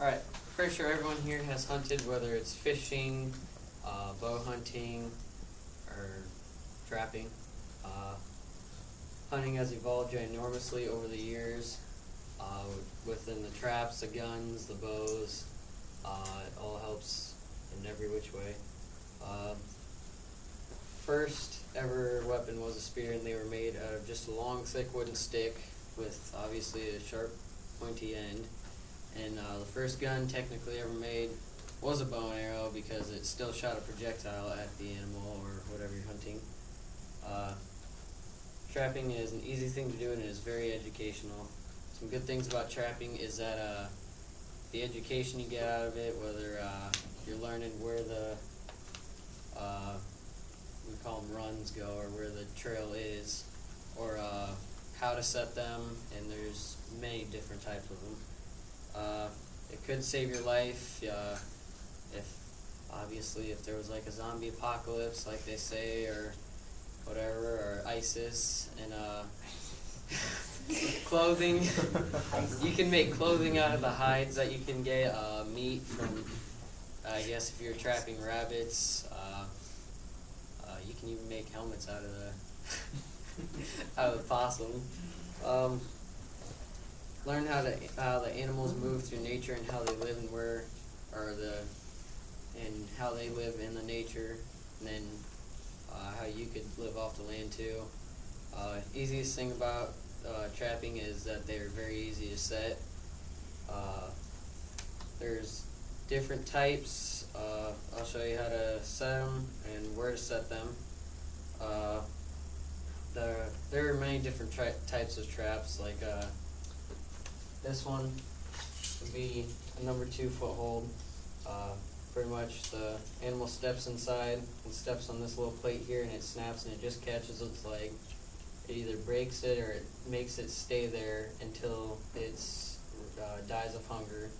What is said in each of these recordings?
Alright, pretty sure everyone here has hunted, whether it's fishing, bow hunting, or trapping. Hunting has evolved ginormously over the years, within the traps, the guns, the bows. It all helps in every which way. First ever weapon was a spear, and they were made out of just a long, thick wooden stick with obviously a sharp, pointy end. And the first gun technically ever made was a bow and arrow because it still shot a projectile at the animal or whatever you're hunting. Trapping is an easy thing to do, and it is very educational. Some good things about trapping is that the education you get out of it, whether you're learning where the we call them runs go, or where the trail is, or how to set them, and there's many different types of them. It could save your life if there was like a zombie apocalypse, like they say, or whatever, or ISIS, and clothing. You can make clothing out of the hides that you can get, meat from, I guess if you're trapping rabbits, you can even make helmets out of the possum. Learn how the animals move through nature and how they live and and how they live in the nature, and then how you could live off the land too. Easiest thing about trapping is that they're very easy to set. There's different types. I'll show you how to set them and where to set them. There are many different types of traps, like this one would be a number 2 foothold. Pretty much the animal steps inside and steps on this little plate here, and it snaps and it just catches its leg. It either breaks it or it makes it stay there until it dies of hunger.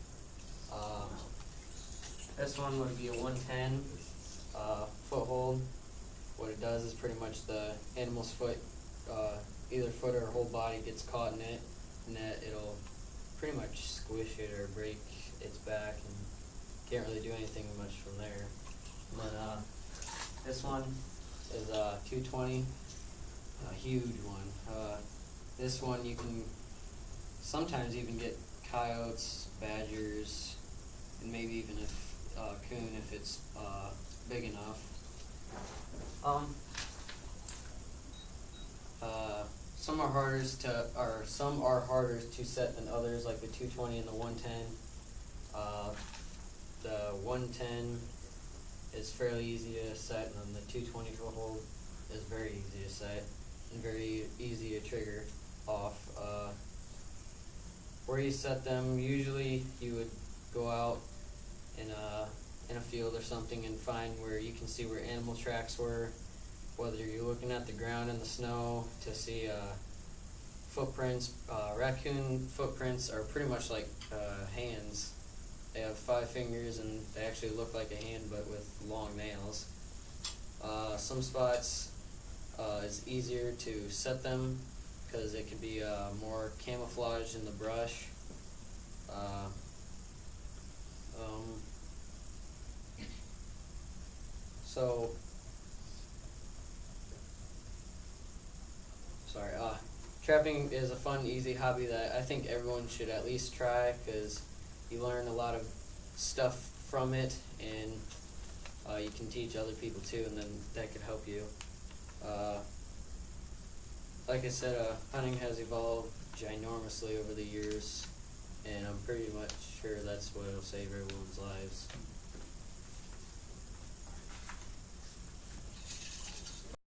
This one would be a 110 foothold. What it does is pretty much the animal's foot, either foot or whole body gets caught in it, and that it'll pretty much squish it or break its back, and can't really do anything much from there. And then this one is 220, a huge one. This one you can sometimes even get coyotes, badgers, and maybe even coon if it's big enough. Some are harder to set than others, like the 220 and the 110. The 110 is fairly easy to set, and then the 220 foothold is very easy to set and very easy to trigger off. Where you set them, usually you would go out in a field or something and find where you can see where animal tracks were, whether you're looking at the ground in the snow to see footprints. Raccoon footprints are pretty much like hands. They have 5 fingers and they actually look like a hand but with long nails. Some spots it's easier to set them because it could be more camouflaged in the brush. Trapping is a fun, easy hobby that I think everyone should at least try, because you learn a lot of stuff from it, and you can teach other people too, and then that could help you. Like I said, hunting has evolved ginormously over the years, and I'm pretty much sure that's what will save everyone's lives.